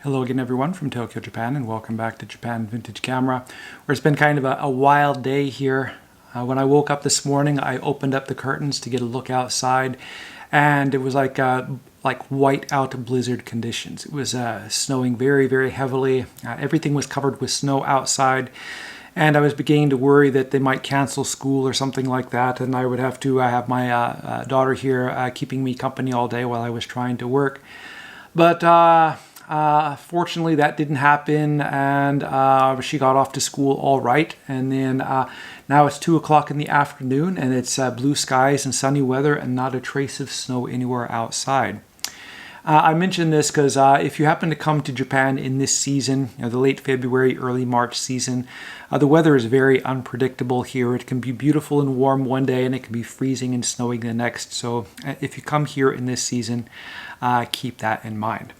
Hello again everyone from Tokyo, Japan, and welcome back to Japan Vintage Camera, where it's been kind of a wild day here. When I woke up this morning, I opened up the curtains to get a look outside, and it was like white out blizzard conditions. It was snowing very, very heavily. Everything was covered with snow outside, and I was beginning to worry that they might cancel school or something like that, and I would have to have my daughter here keeping me company all day while I was trying to work. But fortunately, that didn't happen, and she got off to school all right. And then now it's 2 o'clock in the afternoon, and it's blue skies and sunny weather, and not a trace of snow anywhere outside. I mention this because if you happen to come to Japan in this season, the late February, early March season, the weather is very unpredictable here. It can be beautiful and warm one day, and it can be freezing and snowing the next. So if you come here in this season, keep that in mind.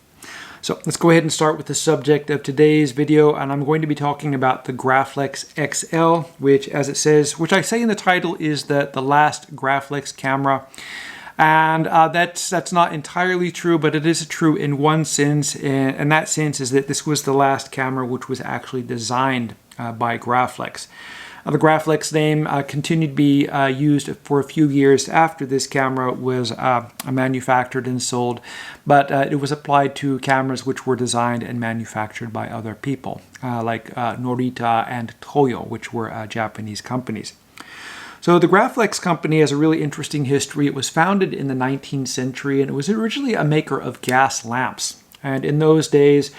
So let's go ahead and start with the subject of today's video, and I'm going to be talking about the Graflex XL, which, as it says, which I say in the title, is the last Graflex camera. And that's not entirely true, but it is true in one sense, and that sense is that this was the last camera which was actually designed by Graflex. The Graflex name continued to be used for a few years after this camera was manufactured and sold, but it was applied to cameras which were designed and manufactured by other people, like Norita and Toyo, which were Japanese companies. So the Graflex company has a really interesting history. It was founded in the 19th century, and it was originally a maker of gas lamps. And in those days,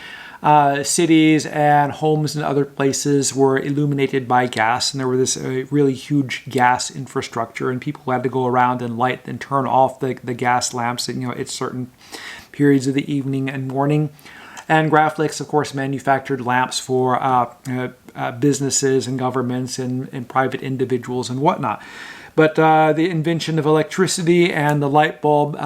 cities and homes and other places were illuminated by gas, and there was this really huge gas infrastructure, and people had to go around and light and turn off the gas lamps at certain periods of the evening and morning. And Graflex, of course, manufactured lamps for businesses and governments and private individuals and whatnot. But the invention of electricity and the light bulb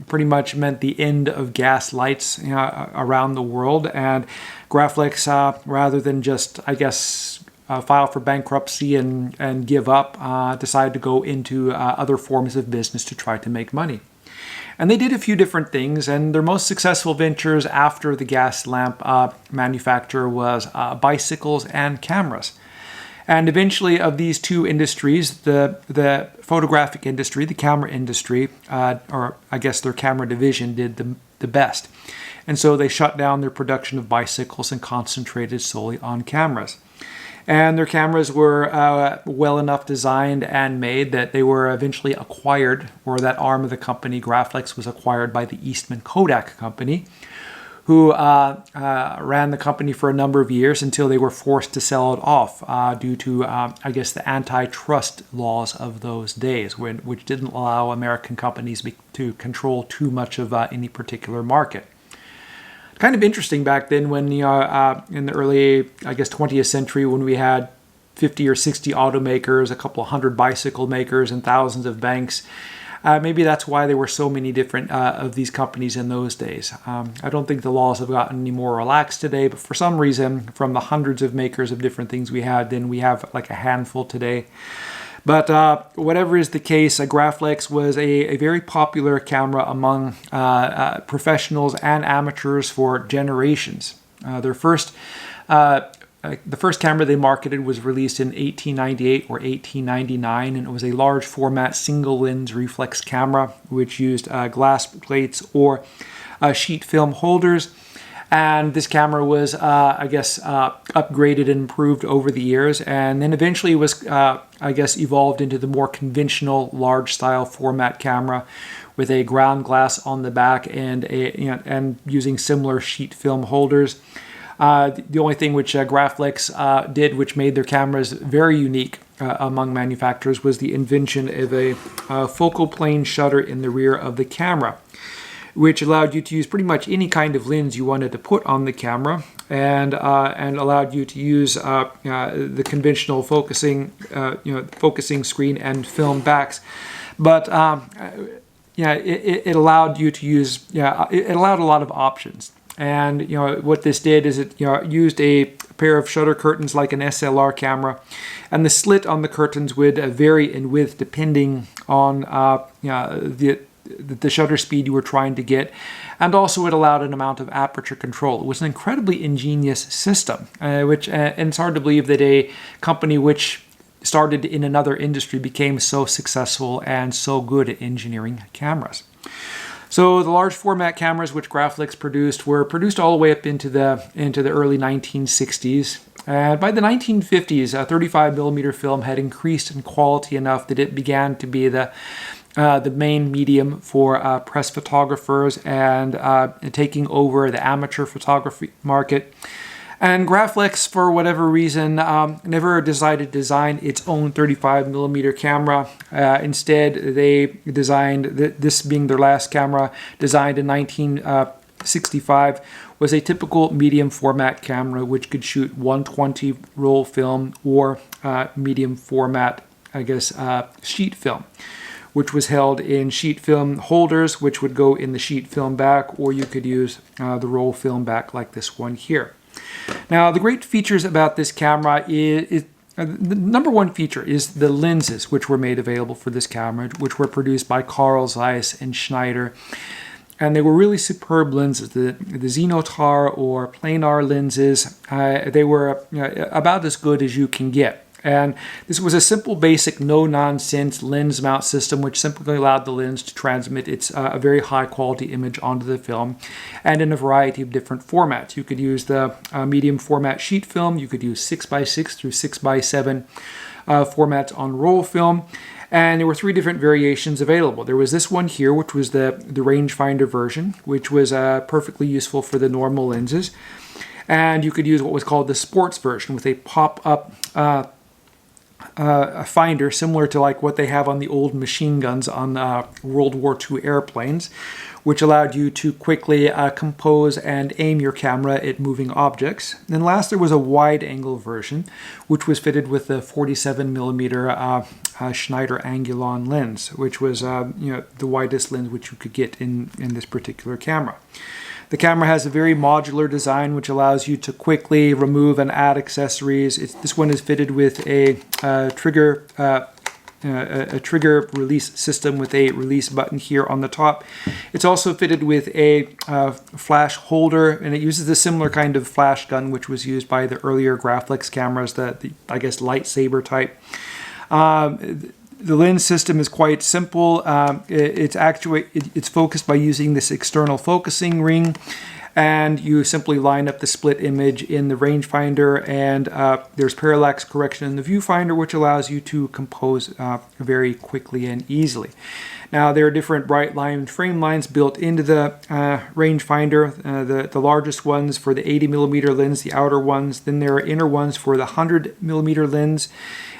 pretty much meant the end of gas lights around the world. And Graflex, rather than just, file for bankruptcy and give up, decided to go into other forms of business to try to make money. And they did a few different things, and their most successful ventures after the gas lamp manufacture was bicycles and cameras. And eventually, of these two industries, the photographic industry, the camera industry, or I guess their camera division, did the best. And so they shut down their production of bicycles and concentrated solely on cameras. And their cameras were well enough designed and made that they were eventually acquired, or that arm of the company, Graflex, was acquired by the Eastman Kodak Company, who ran the company for a number of years until they were forced to sell it off due to, the antitrust laws of those days, which didn't allow American companies to control too much of any particular market. Kind of interesting back then when, in the early, 20th century, when we had 50 or 60 automakers, a couple of hundred bicycle makers, and thousands of banks. Maybe that's why there were so many different of these companies in those days. I don't think the laws have gotten any more relaxed today, but for some reason, from the hundreds of makers of different things we had, then we have like a handful today. But whatever is the case, Graflex was a very popular camera among professionals and amateurs for generations. The first camera they marketed was released in 1898 or 1899, and it was a large format single lens reflex camera which used glass plates or sheet film holders. And this camera was, upgraded and improved over the years, and then eventually was, evolved into the more conventional large-style format camera with a ground glass on the back and using similar sheet film holders. The only thing which Graflex did, which made their cameras very unique among manufacturers, was the invention of a focal plane shutter in the rear of the camera, which allowed you to use pretty much any kind of lens you wanted to put on the camera, and allowed you to use the conventional focusing screen and film backs. But it allowed you to use it allowed a lot of options. And what this did is it used a pair of shutter curtains like an SLR camera, and the slit on the curtains would vary in width depending on the shutter speed you were trying to get, and also it allowed an amount of aperture control. It was an incredibly ingenious system, and it's hard to believe that a company which started in another industry became so successful and so good at engineering cameras. So the large format cameras which Graflex produced were produced all the way up into the early 1960s. And by the 1950s, a 35mm film had increased in quality enough that it began to be the main medium for press photographers and taking over the amateur photography market. And Graflex, for whatever reason, never decided to design its own 35mm camera. Instead, they designed, this being their last camera, designed in 1965, was a typical medium format camera which could shoot 120 roll film or medium format, sheet film, which was held in sheet film holders, which would go in the sheet film back, or you could use the roll film back like this one here. Now, the great features about this camera is the number one feature is the lenses which were made available for this camera, which were produced by Carl Zeiss and Schneider. And they were really superb lenses. The Xenotar or planar lenses, they were about as good as you can get. And this was a simple, basic, no-nonsense lens mount system which simply allowed the lens to transmit a very high-quality image onto the film, and in a variety of different formats. You could use the medium format sheet film, you could use 6x6 through 6x7 formats on roll film, and there were 3 different variations available. There was this one here, which was the rangefinder version, which was perfectly useful for the normal lenses. And you could use what was called the sports version with a pop-up a finder similar to like what they have on the old machine guns on World War II airplanes, which allowed you to quickly compose and aim your camera at moving objects. And last, there was a wide angle version, which was fitted with the 47mm Schneider Angulon lens, which was the widest lens which you could get in this particular camera. The camera has a very modular design which allows you to quickly remove and add accessories. This one is fitted with a trigger release system with a release button here on the top. It's also fitted with a flash holder, and it uses a similar kind of flash gun which was used by the earlier Graflex cameras, the lightsaber type. The lens system is quite simple. It's focused by using this external focusing ring, and you simply line up the split image in the rangefinder, and there's parallax correction in the viewfinder, which allows you to compose very quickly and easily. Now, there are different bright line frame lines built into the rangefinder. The largest ones for the 80mm lens, the outer ones. Then there are inner ones for the 100mm lens.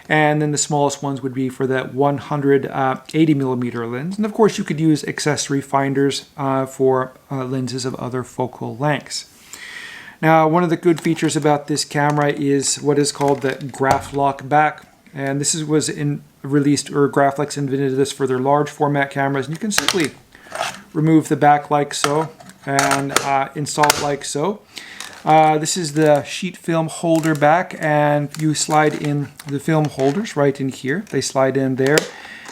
And then the smallest ones would be for the 180mm lens. And of course, you could use accessory finders for lenses of other focal lengths. Now, one of the good features about this camera is what is called the Graflock back. And this was released, or Graflex invented this for their large format cameras. And you can simply remove the back like so and install it like so. This is the sheet film holder back, and you slide in the film holders right in here. They slide in there.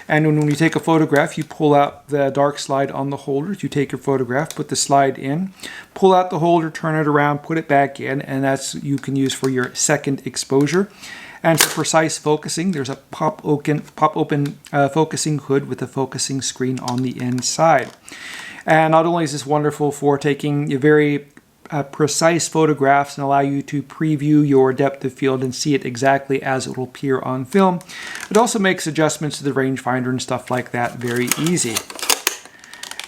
And when you take a photograph, you pull out the dark slide on the holders. You take your photograph, put the slide in, pull out the holder, turn it around, put it back in, and that's you can use for your second exposure. And for precise focusing, there's a pop-open focusing hood with a focusing screen on the inside. And not only is this wonderful for taking a very precise photographs and allow you to preview your depth of field and see it exactly as it will appear on film, it also makes adjustments to the rangefinder and stuff like that very easy.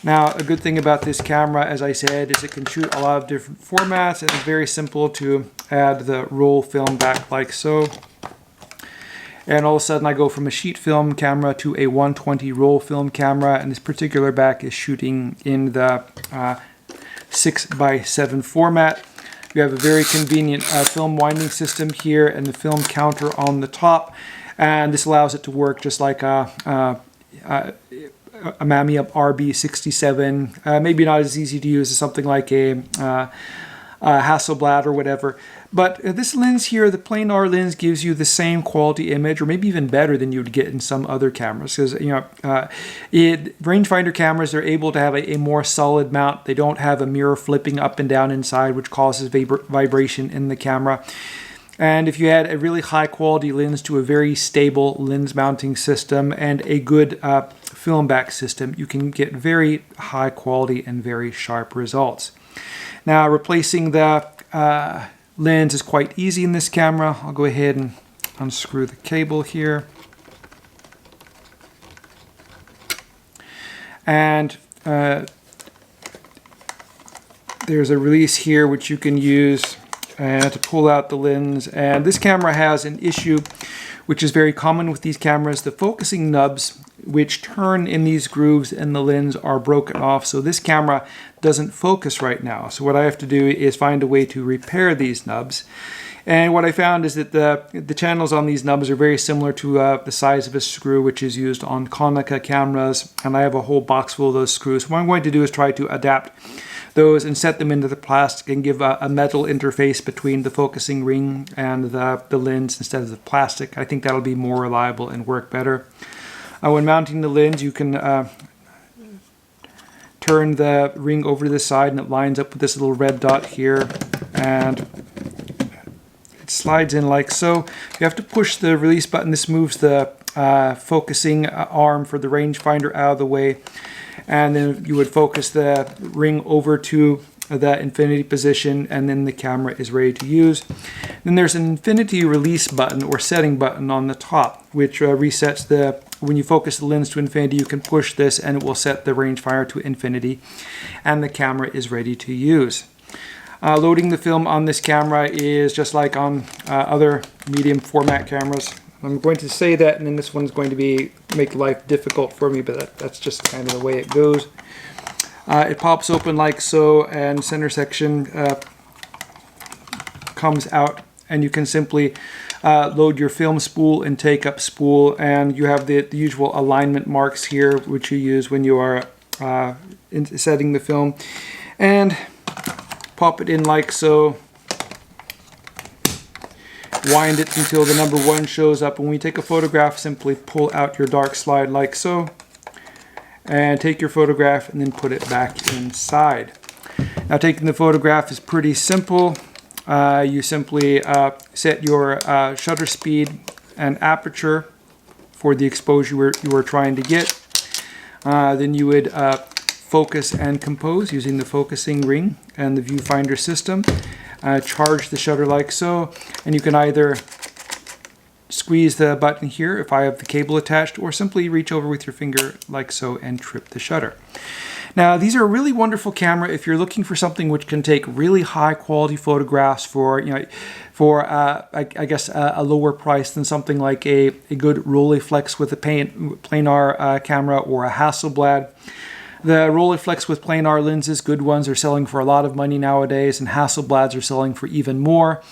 Now, a good thing about this camera, as I said, is it can shoot a lot of different formats, and it's very simple to add the roll film back like so. And all of a sudden I go from a sheet film camera to a 120 roll film camera, and this particular back is shooting in the 6x7 format. You have a very convenient film winding system here and the film counter on the top, and this allows it to work just like a Mamiya RB67. Maybe not as easy to use as something like a Hasselblad or whatever. But this lens here, the plain R lens, gives you the same quality image, or maybe even better than you would get in some other cameras. Because rangefinder cameras are able to have a more solid mount. They don't have a mirror flipping up and down inside, which causes vibration in the camera. And if you add a really high quality lens to a very stable lens mounting system and a good film back system, you can get very high quality and very sharp results. Now, replacing the lens is quite easy in this camera. I'll go ahead and unscrew the cable here. And there's a release here which you can use to pull out the lens. And this camera has an issue which is very common with these cameras. The focusing nubs which turn in these grooves in the lens are broken off, so this camera doesn't focus right now. So what I have to do is find a way to repair these nubs. And what I found is that the channels on these nubs are very similar to the size of a screw which is used on Konica cameras, and I have a whole box full of those screws. So what I'm going to do is try to adapt those and set them into the plastic and give a metal interface between the focusing ring and the lens instead of the plastic. I think that'll be more reliable and work better. When mounting the lens, you can turn the ring over to the side and it lines up with this little red dot here, and it slides in like so. You have to push the release button. This moves the focusing arm for the rangefinder out of the way, and then you would focus the ring over to the infinity position, and then the camera is ready to use. Then there's an infinity release button or setting button on the top, which resets when you focus the lens to infinity, you can push this and it will set the rangefinder to infinity, and the camera is ready to use. Loading the film on this camera is just like on other medium format cameras. I'm going to say that, and then this one's going to make life difficult for me, but that's just kind of the way it goes. It pops open like so, and center section comes out, and you can simply load your film spool and take up spool, and you have the usual alignment marks here which you use when you are setting the film, and pop it in like so. Wind it until the number 1 shows up. When we take a photograph, simply pull out your dark slide like so, and take your photograph and then put it back inside. Now, taking the photograph is pretty simple. You simply set your shutter speed and aperture for the exposure you were trying to get. Then you would focus and compose using the focusing ring and the viewfinder system. Charge the shutter like so, and you can either squeeze the button here if I have the cable attached, or simply reach over with your finger like so and trip the shutter. Now, these are a really wonderful camera if you're looking for something which can take really high quality photographs for I guess a lower price than something like a good Rolleiflex with a planar camera, or a Hasselblad. The Rolleiflex with planar lenses, good ones, are selling for a lot of money nowadays, and Hasselblads are selling for even more.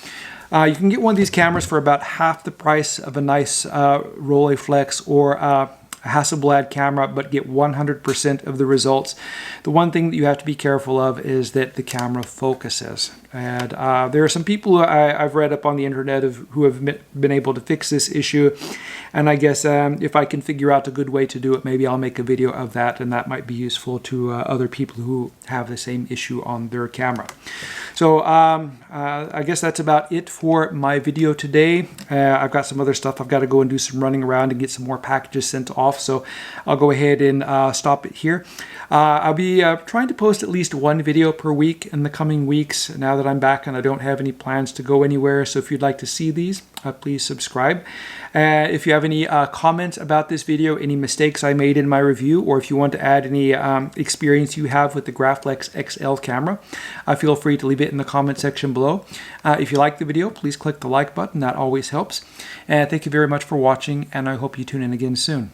You can get one of these cameras for about half the price of a nice Rolleiflex or a Hasselblad camera, but get 100% of the results. The one thing that you have to be careful of is that the camera focuses. And there are some people I've read up on the internet who have been able to fix this issue. And I guess if I can figure out a good way to do it, maybe I'll make a video of that, and that might be useful to other people who have the same issue on their camera. So I guess that's about it for my video today. I've got some other stuff. I've got to go and do some running around and get some more packages sent off. So I'll go ahead and stop it here. I'll be trying to post at least one video per week in the coming weeks now that I'm back and I don't have any plans to go anywhere. So if you'd like to see these, please subscribe. If you have any comments about this video, any mistakes I made in my review, or if you want to add any experience you have with the Graflex XL camera, feel free to leave it in the comment section below. If you like the video, please click the like button. That always helps. And thank you very much for watching, and I hope you tune in again soon.